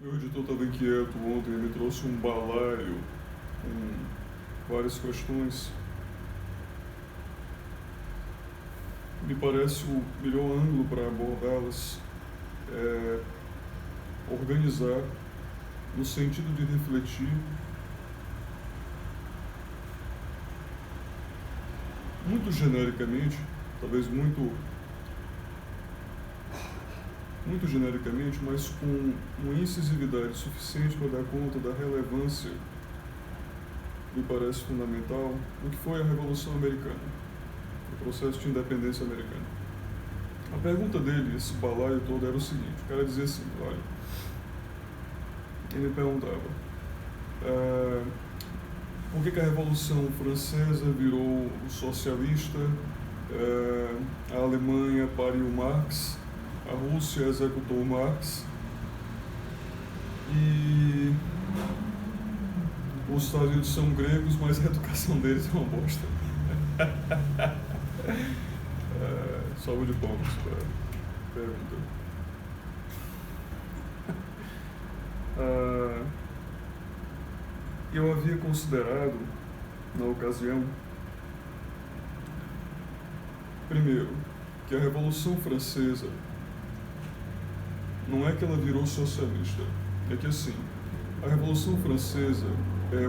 Meu editor estava inquieto ontem, ele me trouxe um balaio com várias questões. Me parece o melhor ângulo para abordá-las é organizar no sentido de refletir muito genericamente, talvez muito genericamente, mas com uma incisividade suficiente para dar conta da relevância, me parece fundamental, do que foi a Revolução Americana, o processo de independência americana. A pergunta dele, esse balaio todo, era o seguinte: o cara dizia assim, olha, ele me perguntava, por que a Revolução Francesa virou socialista, a Alemanha pariu Marx, a Rússia executou Marx e os Estados Unidos são gregos, mas a educação deles é uma bosta. Salve de palmas para a pergunta. Eu havia considerado, na ocasião, primeiro, que a Revolução Francesa não é que ela virou socialista, é que assim, a Revolução Francesa é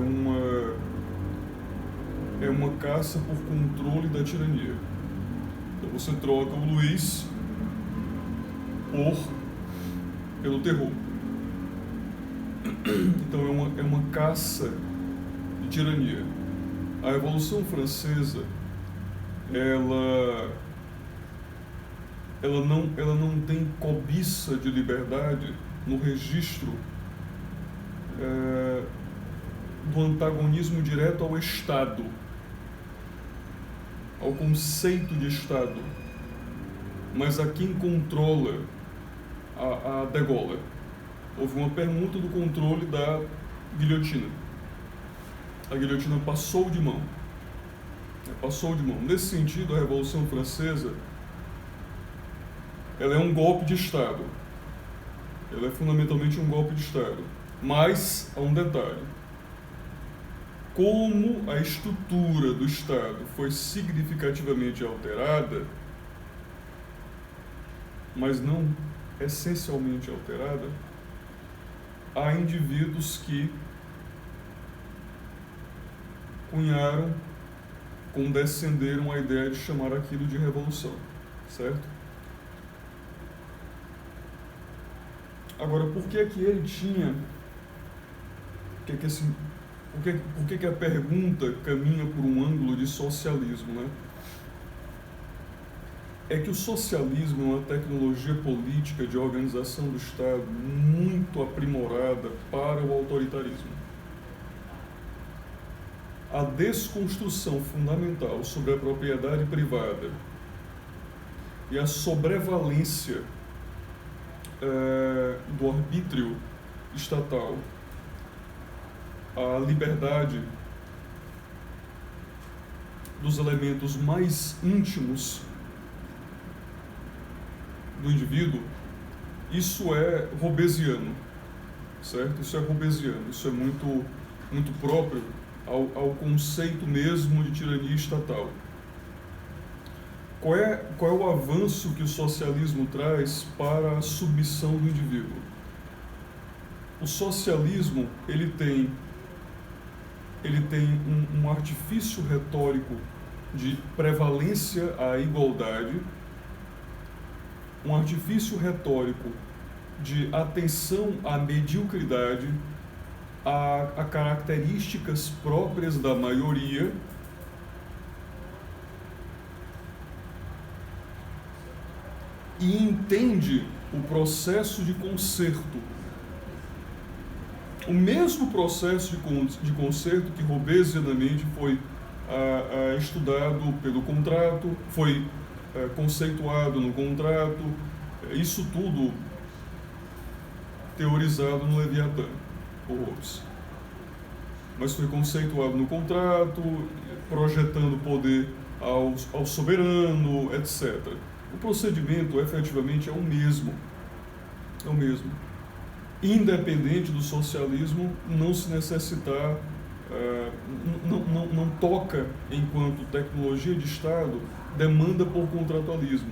uma caça por controle da tirania. Então você troca o Luís pelo terror. Então é uma caça de tirania. A Revolução Francesa, ela não tem cobiça de liberdade no registro do antagonismo direto ao Estado, ao conceito de Estado, mas a quem controla a degola. Houve uma permuta do controle da guilhotina. A guilhotina passou de mão. Nesse sentido, a Revolução Francesa, ela é um golpe de Estado. Ela é fundamentalmente um golpe de Estado. Mas há um detalhe. Como a estrutura do Estado foi significativamente alterada, mas não essencialmente alterada, há indivíduos que cunharam, condescenderam a ideia de chamar aquilo de revolução, certo? Agora, por que é que ele tinha... Por que a pergunta caminha por um ângulo de socialismo, né? É que o socialismo é uma tecnologia política de organização do Estado muito aprimorada para o autoritarismo. A desconstrução fundamental sobre a propriedade privada e a sobrevalência do arbítrio estatal, a liberdade dos elementos mais íntimos do indivíduo, isso é robesiano, certo? Isso é robesiano, isso é muito próprio ao conceito mesmo de tirania estatal. Qual é o avanço que o socialismo traz para a submissão do indivíduo? O socialismo, ele tem um artifício retórico de prevalência à igualdade, um artifício retórico de atenção à mediocridade, a características próprias da maioria, e entende o processo de conserto. O mesmo processo de conserto que robesianamente foi estudado pelo contrato, foi conceituado no contrato, isso tudo teorizado no Leviatã, por Hobbes. Mas foi conceituado no contrato, projetando poder ao soberano, etc. O procedimento, efetivamente, é o mesmo. independente do socialismo, não se necessitar, não toca enquanto tecnologia de Estado, demanda por contratualismo.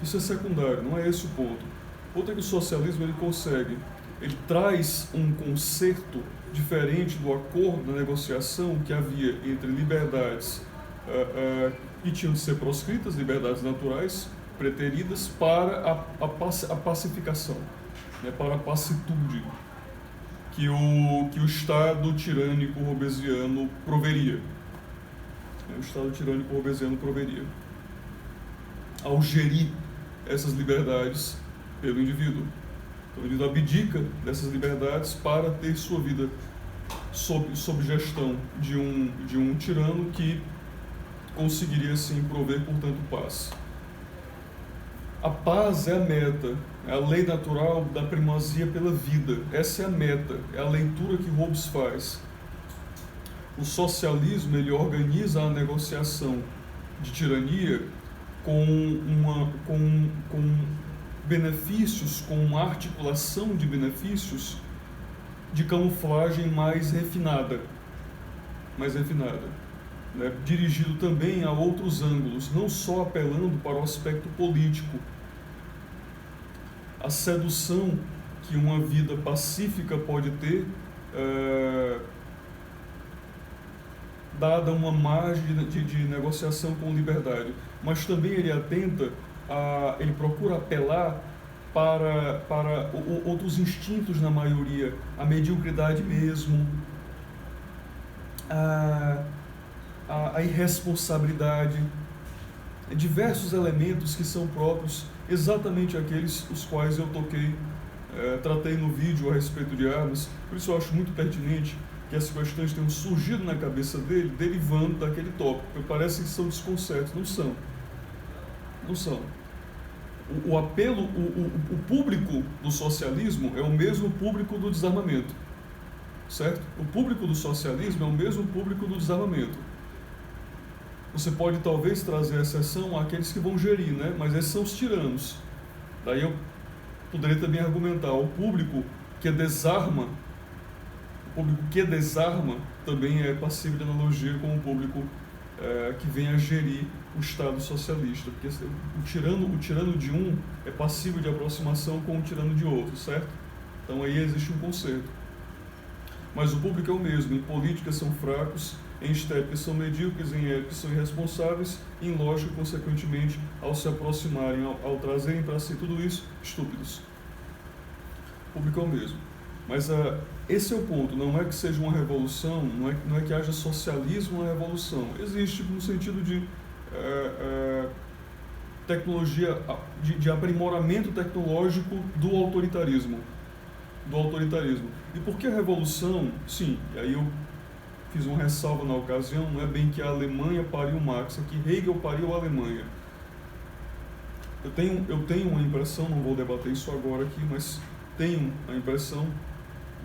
Isso é secundário, não é esse o ponto. O ponto é que o socialismo ele traz um concerto diferente do acordo, da negociação que havia entre liberdades que tinham de ser proscritas, liberdades naturais, preteridas, para a pacificação, né, para a pacitude que o Estado tirânico robesiano proveria. O Estado tirânico robesiano proveria ao gerir essas liberdades pelo indivíduo. Então, o indivíduo abdica dessas liberdades para ter sua vida sob gestão de um tirano que conseguiria, assim, prover, portanto, paz. A paz é a meta, é a lei natural da primazia pela vida. Essa é a meta, é a leitura que Hobbes faz. O socialismo, ele organiza a negociação de tirania com benefícios, com uma articulação de benefícios de camuflagem mais refinada, né? Dirigido também a outros ângulos, não só apelando para o aspecto político. A sedução que uma vida pacífica pode ter, dada uma margem de negociação com liberdade, mas também ele procura apelar para outros instintos na maioria, a mediocridade mesmo, a irresponsabilidade, diversos elementos que são próprios, exatamente aqueles os quais eu tratei no vídeo a respeito de armas. Por isso eu acho muito pertinente que essas questões tenham surgido na cabeça dele, derivando daquele tópico, porque parece que são desconcertos. Não são. O apelo, o público do socialismo é o mesmo público do desarmamento, certo? O público do socialismo é o mesmo público do desarmamento. Você pode talvez trazer exceção àqueles que vão gerir, né? Mas esses são os tiranos. Daí eu poderia também argumentar, o público que desarma também é passível de analogia com o público que vem a gerir o Estado socialista, porque o tirano de um é passível de aproximação com o tirano de outro, certo? Então aí existe um conserto. Mas o público é o mesmo, em política são fracos, em estética são medíocres, em ética são irresponsáveis, em lógica, consequentemente, ao se aproximarem, ao trazerem para si tudo isso, estúpidos. O público é o mesmo. Mas esse é o ponto, não é que seja uma revolução, não é que haja socialismo na revolução. Existe no sentido de tecnologia, de aprimoramento tecnológico do autoritarismo. E por que a revolução? Sim, e aí eu fiz uma ressalva na ocasião, não é bem que a Alemanha pariu Marx, é que Hegel pariu a Alemanha. Eu tenho uma impressão, não vou debater isso agora aqui, mas tenho a impressão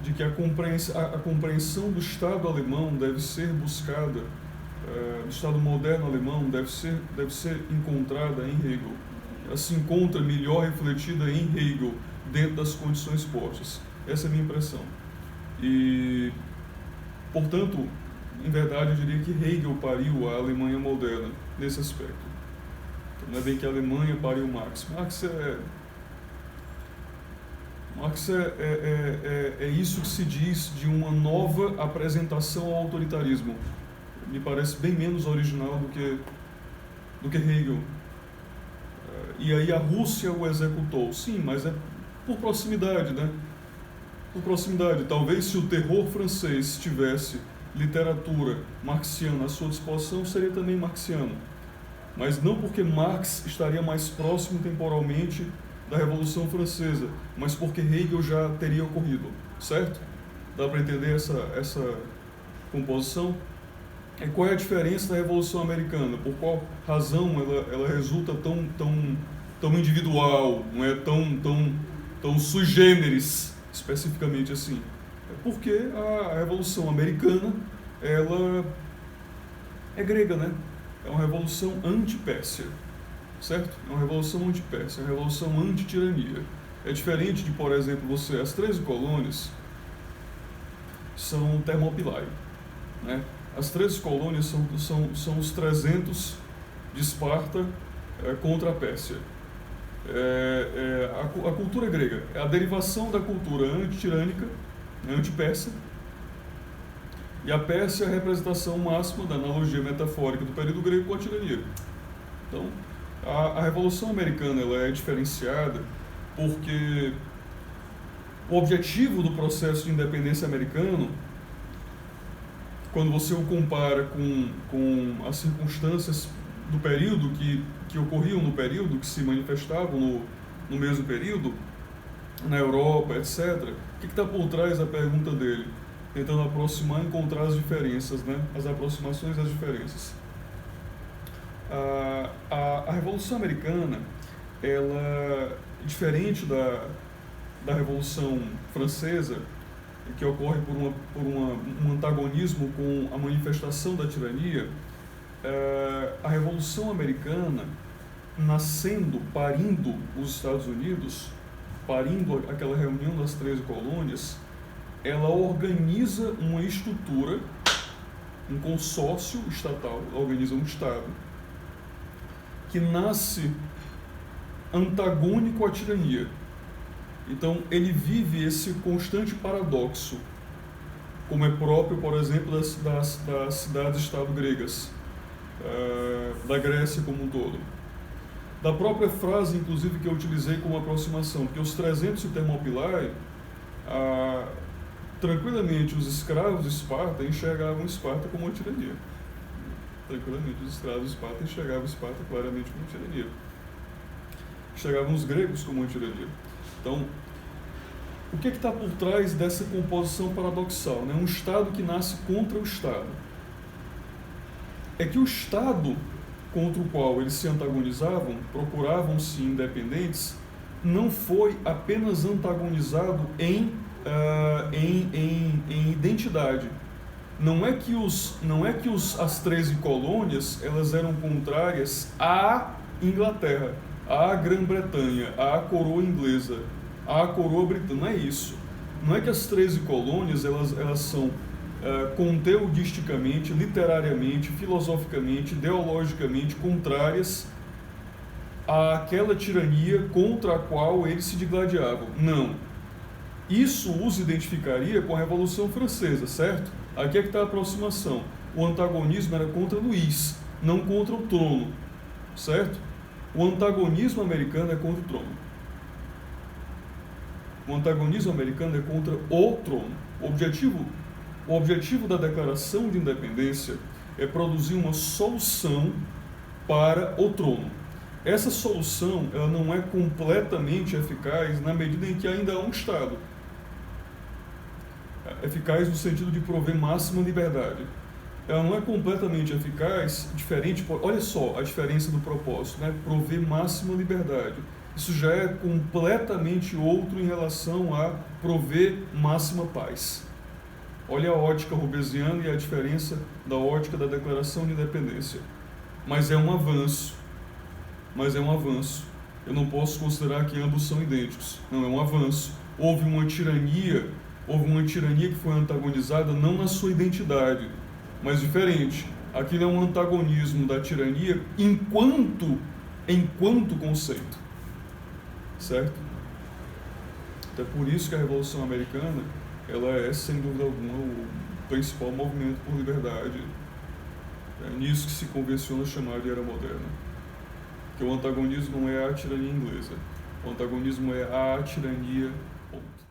de que a compreensão do Estado alemão deve ser buscada, do Estado moderno alemão deve ser encontrada em Hegel. Ela se encontra melhor refletida em Hegel, dentro das condições postas. Essa é a minha impressão. E, portanto, em verdade, eu diria que Hegel pariu a Alemanha moderna, nesse aspecto. Então, não é bem que a Alemanha pariu Marx. Marx é isso que se diz de uma nova apresentação ao autoritarismo. Me parece bem menos original do que Hegel. E aí a Rússia o executou. Sim, mas é por proximidade, né? Por proximidade. Talvez se o terror francês tivesse literatura marxiana à sua disposição, seria também marxiano. Mas não porque Marx estaria mais próximo temporalmente da Revolução Francesa, mas porque Hegel já teria ocorrido, certo? Dá para entender essa composição? E qual é a diferença da Revolução Americana? Por qual razão ela resulta tão individual, não é tão sui generis, especificamente assim? É porque a Revolução Americana, ela é grega, né? É uma revolução anti-Pérsia, certo? É uma revolução anti-Pérsia, é uma revolução anti-tirania. É diferente de, por exemplo, as 13 colônias são Thermopylae, né? As 13 colônias são os 300 de Esparta contra a Pérsia. A cultura grega é a derivação da cultura antitirânica, anti-persa, e a Pérsia é a representação máxima da analogia metafórica do período grego com a tirania. Então, a Revolução Americana ela é diferenciada porque o objetivo do processo de independência americano, quando você o compara com as circunstâncias do período que ocorriam no período, que se manifestavam no mesmo período, na Europa, etc., o que está por trás da pergunta dele? Tentando aproximar e encontrar as diferenças, né? As aproximações e as diferenças. A Revolução Americana, ela, diferente da Revolução Francesa, que ocorre por um antagonismo com a manifestação da tirania, a Revolução Americana, nascendo, parindo os Estados Unidos, parindo aquela reunião das 13 colônias, ela organiza uma estrutura, um consórcio estatal, organiza um Estado, que nasce antagônico à tirania. Então, ele vive esse constante paradoxo, como é próprio, por exemplo, das cidades-estado gregas, da Grécia como um todo. Da própria frase, inclusive, que eu utilizei como aproximação, que os 300 de Thermopylae, tranquilamente os escravos de Esparta enxergavam Esparta como uma tirania. Tranquilamente os escravos de Esparta enxergavam Esparta claramente como uma tirania. Enxergavam os gregos como uma tirania. Então, o que está por trás dessa composição paradoxal, né? Um Estado que nasce contra o Estado. É que o Estado contra o qual eles se antagonizavam, procuravam-se independentes, não foi apenas antagonizado em identidade. Não é que as 13 colônias elas eram contrárias à Inglaterra, à Grã-Bretanha, à coroa inglesa, à coroa britânica. Não é isso. Não é que as 13 colônias elas são conteudisticamente, literariamente, filosoficamente, ideologicamente contrárias àquela tirania contra a qual eles se digladiavam. Não. Isso os identificaria com a Revolução Francesa, certo? Aqui é que está a aproximação. O antagonismo era contra Luís, não contra o trono, certo? O antagonismo americano é contra o trono. O antagonismo americano é contra o trono. O objetivo da Declaração de Independência é produzir uma solução para o trono. Essa solução ela não é completamente eficaz na medida em que ainda há um Estado. Eficaz no sentido de prover máxima liberdade. Ela não é completamente eficaz, diferente, olha só a diferença do propósito, né? Prover máxima liberdade. Isso já é completamente outro em relação a prover máxima paz. Olha a ótica robesiana e a diferença da ótica da Declaração de Independência. Mas é um avanço. Eu não posso considerar que ambos são idênticos. Não, é um avanço. Houve uma tirania que foi antagonizada não na sua identidade, mas diferente. Aquilo é um antagonismo da tirania enquanto conceito. Certo? Então é por isso que a Revolução Americana ela é, sem dúvida alguma, o principal movimento por liberdade. É nisso que se convenciona chamar de Era Moderna. Que o antagonismo não é a tirania inglesa. O antagonismo é a tirania, ponto.